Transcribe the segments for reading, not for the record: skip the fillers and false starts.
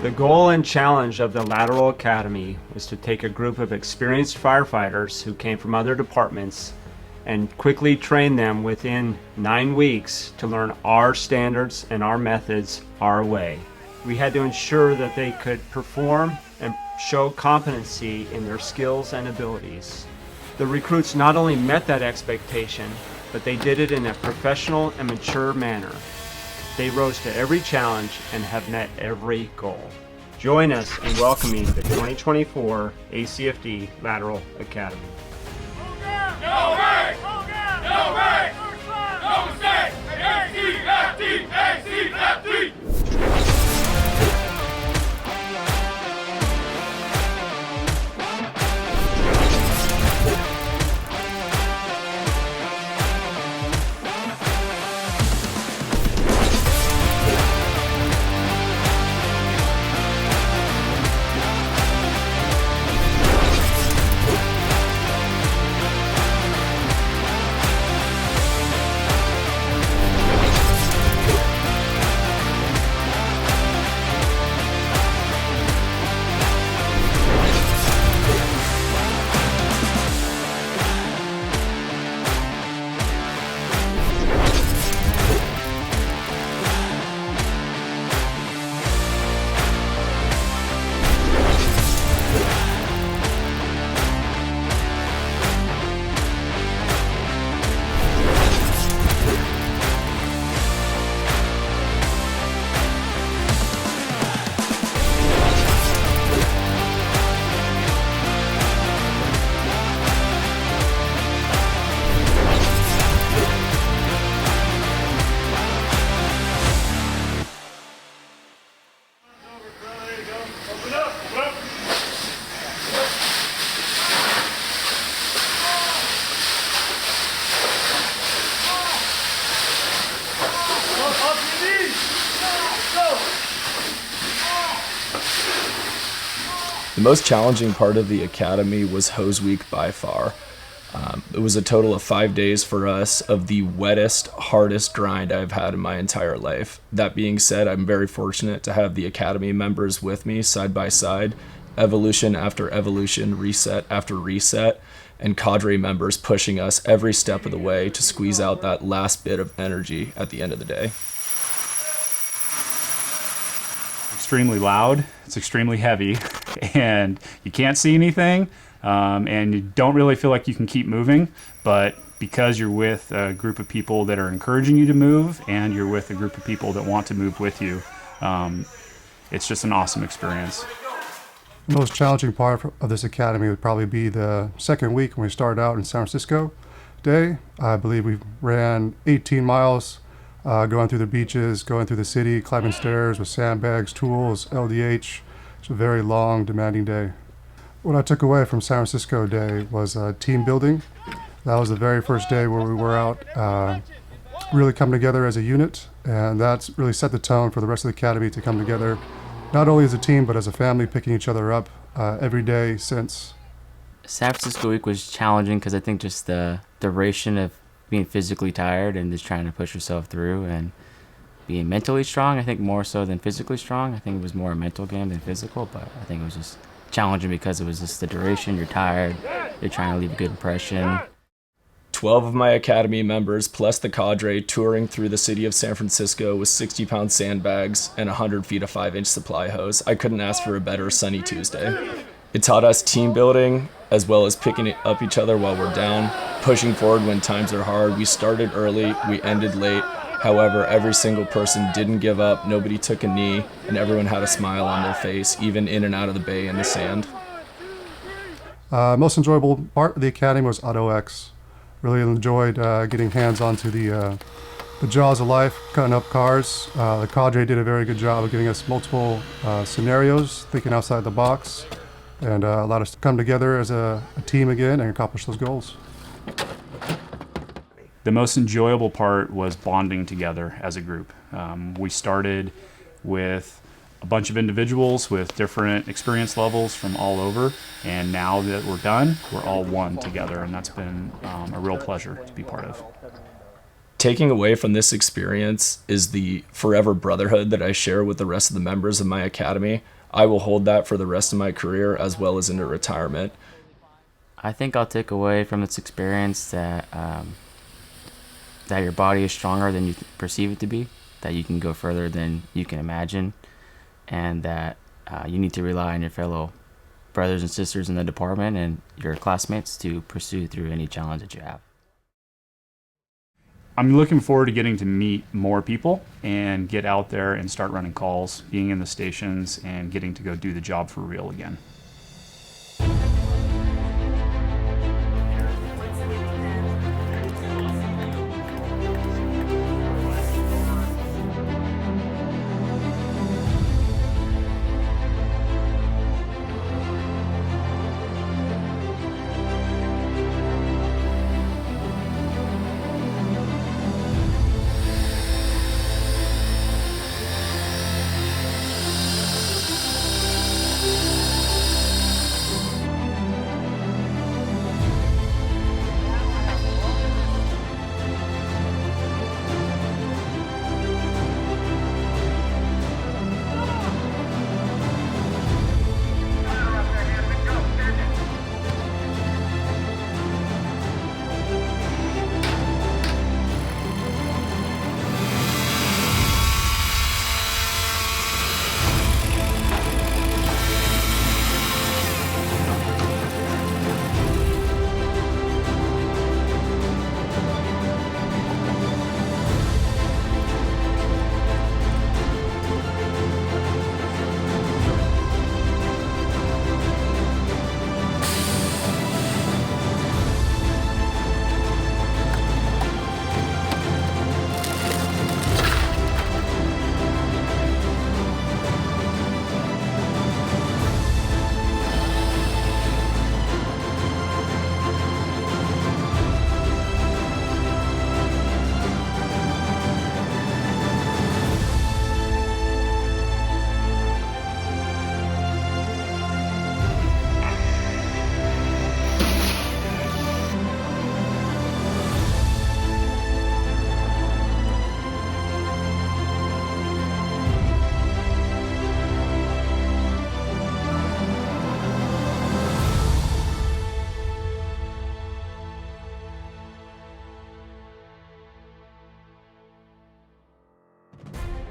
The goal and challenge of the Lateral Academy was to take a group of experienced firefighters who came from other departments and quickly train them within 9 weeks to learn our standards and our methods our way. We had to ensure that they could perform and show competency in their skills and abilities. The recruits not only met that expectation, but they did it in a professional and mature manner. They rose to every challenge and have met every goal. Join us in welcoming the 2024 ACFD Lateral Academy. No way! No way! No mistake! ACFD! ACFD! The most challenging part of the academy was hose week by far. It was a total of 5 days for us of the wettest, hardest grind I've had in my entire life. That being said, I'm very fortunate to have the academy members with me side by side, evolution after evolution, reset after reset, and cadre members pushing us every step of the way to squeeze out that last bit of energy at the end of the day. Extremely loud, it's extremely heavy, and you can't see anything, and you don't really feel like you can keep moving, but because you're with a group of people that are encouraging you to move, and you're with a group of people that want to move with you, it's just an awesome experience. The most challenging part of this academy would probably be the second week when we started out in San Francisco day. I believe we ran 18 miles. Going through the beaches, going through the city, climbing stairs with sandbags, tools, LDH. It's a very long, demanding day. What I took away from San Francisco day was team building. That was the very first day where we were out really coming together as a unit, and that's really set the tone for the rest of the academy to come together, not only as a team, but as a family, picking each other up every day since. San Francisco week was challenging because I think just the duration of being physically tired and just trying to push yourself through, and being mentally strong, I think more so than physically strong. I think it was more a mental game than physical, but I think it was just challenging because it was just the duration, you're tired, you're trying to leave a good impression. 12 of my academy members plus the cadre touring through the city of San Francisco with 60-pound sandbags and 100 feet of 5-inch supply hose. I couldn't ask for a better sunny Tuesday. It taught us team building as well as picking up each other while we're down, pushing forward when times are hard. We started early, we ended late. However, every single person didn't give up, nobody took a knee, and everyone had a smile on their face, even in and out of the bay in the sand. Most enjoyable part of the academy was Auto X. Really enjoyed getting hands onto the jaws of life, cutting up cars. The cadre did a very good job of giving us multiple scenarios, thinking outside the box, and allowed us to come together as a team again and accomplish those goals. The most enjoyable part was bonding together as a group. We started with a bunch of individuals with different experience levels from all over, and now that we're done, we're all one together, and that's been a real pleasure to be part of. Taking away from this experience is the forever brotherhood that I share with the rest of the members of my academy. I will hold that for the rest of my career as well as into retirement. I think I'll take away from this experience that that your body is stronger than you perceive it to be, that you can go further than you can imagine, and that you need to rely on your fellow brothers and sisters in the department and your classmates to pursue through any challenge that you have. I'm looking forward to getting to meet more people and get out there and start running calls, being in the stations, and getting to go do the job for real again.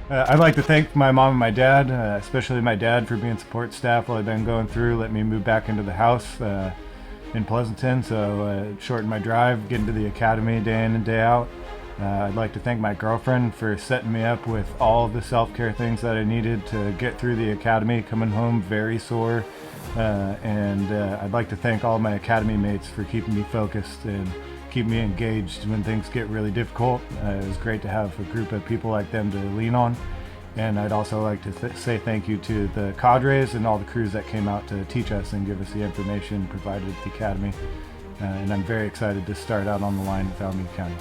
I'd like to thank my mom and my dad, especially my dad, for being support staff while I've been going through, let me move back into the house in Pleasanton, so it shortened my drive, getting to the academy day in and day out. I'd like to thank my girlfriend for setting me up with all of the self-care things that I needed to get through the academy, coming home very sore. And I'd like to thank all my academy mates for keeping me focused and keep me engaged when things get really difficult. It was great to have a group of people like them to lean on. And I'd also like to say thank you to the cadres and all the crews that came out to teach us and give us the information provided at the academy. And I'm very excited to start out on the line with Alameda County.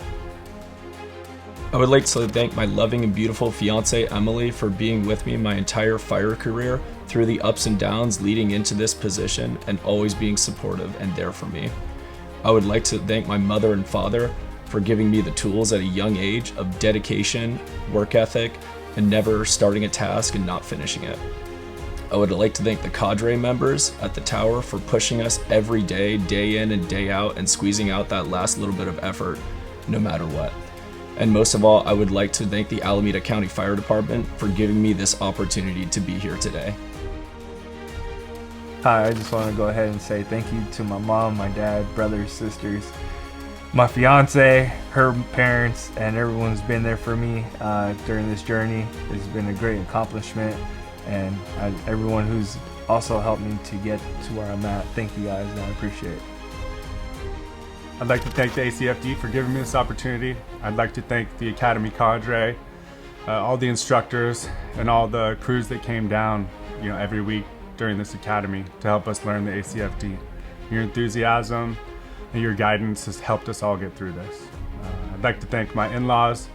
I would like to thank my loving and beautiful fiance Emily for being with me my entire fire career through the ups and downs leading into this position and always being supportive and there for me. I would like to thank my mother and father for giving me the tools at a young age of dedication, work ethic, and never starting a task and not finishing it. I would like to thank the cadre members at the tower for pushing us every day, day in and day out, and squeezing out that last little bit of effort no matter what. And most of all, I would like to thank the Alameda County Fire Department for giving me this opportunity to be here today. Hi, I just want to go ahead and say thank you to my mom, my dad, brothers, sisters, my fiance, her parents, and everyone who's been there for me during this journey. It's been a great accomplishment, and everyone who's also helped me to get to where I'm at. Thank you guys, and I appreciate it. I'd like to thank the ACFD for giving me this opportunity. I'd like to thank the Academy cadre, all the instructors, and all the crews that came down, every week during this academy to help us learn the ACFD. Your enthusiasm and your guidance has helped us all get through this. I'd like to thank my in-laws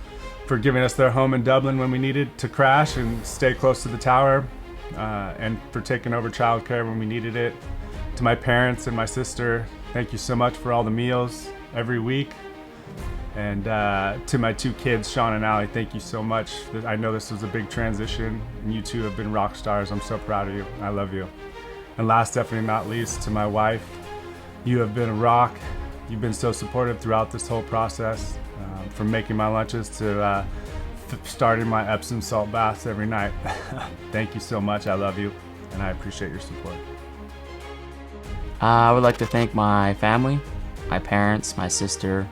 for giving us their home in Dublin when we needed to crash and stay close to the tower, and for taking over childcare when we needed it. To my parents and my sister, thank you so much for all the meals every week. And to my two kids, Sean and Allie, thank you so much. I know this was a big transition, and you two have been rock stars. I'm so proud of you. I love you. And last, definitely not least, to my wife, you have been a rock. You've been so supportive throughout this whole process, from making my lunches to starting my Epsom salt baths every night. Thank you so much. I love you, and I appreciate your support. I would like to thank my family, my parents, my sister.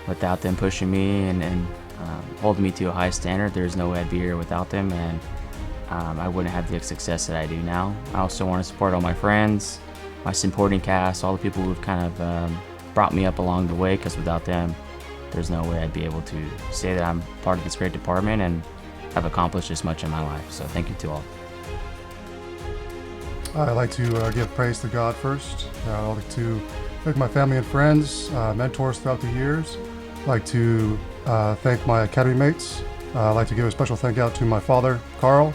Without them pushing me and holding me to a high standard, there's no way I'd be here without them, and I wouldn't have the success that I do now. I also want to support all my friends, my supporting cast, all the people who've kind of brought me up along the way, because without them, there's no way I'd be able to say that I'm part of this great department and have accomplished this much in my life. So thank you to all. I'd like to give praise to God first. I'd like to thank my family and friends, mentors throughout the years. I'd like to thank my academy mates. I'd like to give a special thank out to my father, Carl,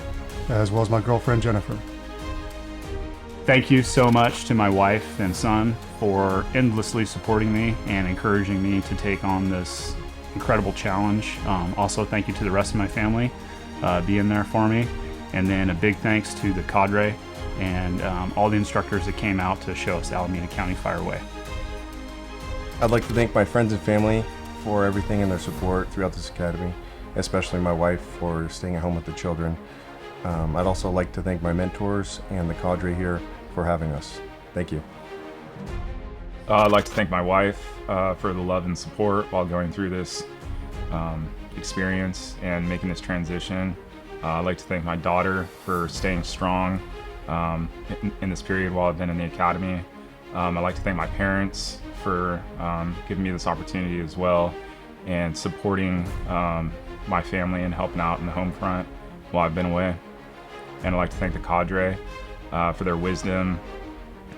as well as my girlfriend, Jennifer. Thank you so much to my wife and son for endlessly supporting me and encouraging me to take on this incredible challenge. Also, thank you to the rest of my family being there for me. And then a big thanks to the cadre and all the instructors that came out to show us Alameda County Fire Way. I'd like to thank my friends and family for everything and their support throughout this academy, especially my wife for staying at home with the children. I'd also like to thank my mentors and the cadre here for having us. Thank you. I'd like to thank my wife for the love and support while going through this experience and making this transition. I'd like to thank my daughter for staying strong in this period while I've been in the academy. I'd like to thank my parents for giving me this opportunity as well and supporting my family and helping out in the home front while I've been away. And I'd like to thank the cadre for their wisdom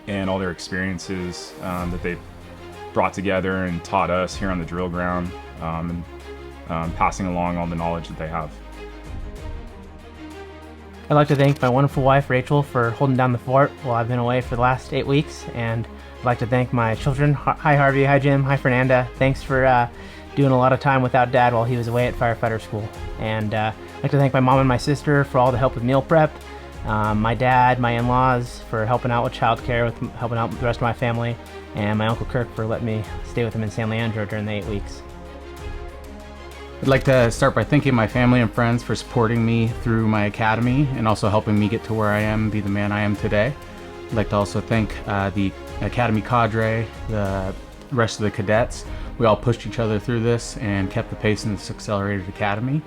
and all their experiences that they brought together and taught us here on the drill ground, and passing along all the knowledge that they have. I'd like to thank my wonderful wife, Rachel, for holding down the fort while I've been away for the last 8 weeks. And I'd like to thank my children. Hi, Harvey. Hi, Jim. Hi, Fernanda. Thanks for doing a lot of time without Dad while he was away at firefighter school. And I'd like to thank my mom and my sister for all the help with meal prep. My dad, my in-laws for helping out with childcare, with helping out with the rest of my family. And my Uncle Kirk for letting me stay with him in San Leandro during the 8 weeks. I'd like to start by thanking my family and friends for supporting me through my academy and also helping me get to where I am and be the man I am today. I'd like to also thank the academy cadre, the rest of the cadets. We all pushed each other through this and kept the pace in this accelerated academy.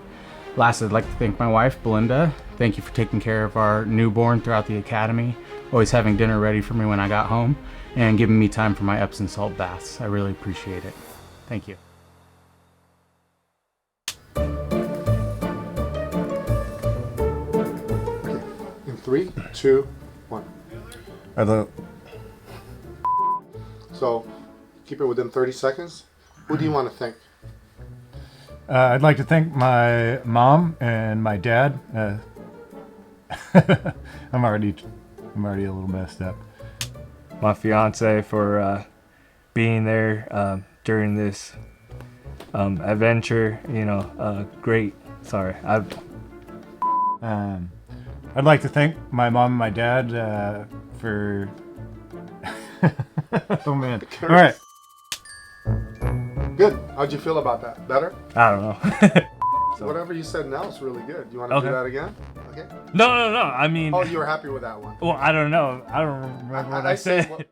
Last, I'd like to thank my wife, Belinda. Thank you for taking care of our newborn throughout the academy, always having dinner ready for me when I got home, and giving me time for my Epsom salt baths. I really appreciate it. Thank you. In 3, 2, 1. So, keep it within 30 seconds. Who do you want to thank? I'd like to thank my mom and my dad. I'm already a little messed up. My fiance for being there during this adventure. You know, great. Sorry, I'd like to thank my mom and my dad for. Oh man! All right. Good. How'd you feel about that? Better? I don't know. So whatever you said now is really good. You want to do that again? Okay. No. I mean. Oh, you were happy with that one. Well, I don't know. I don't remember what I said.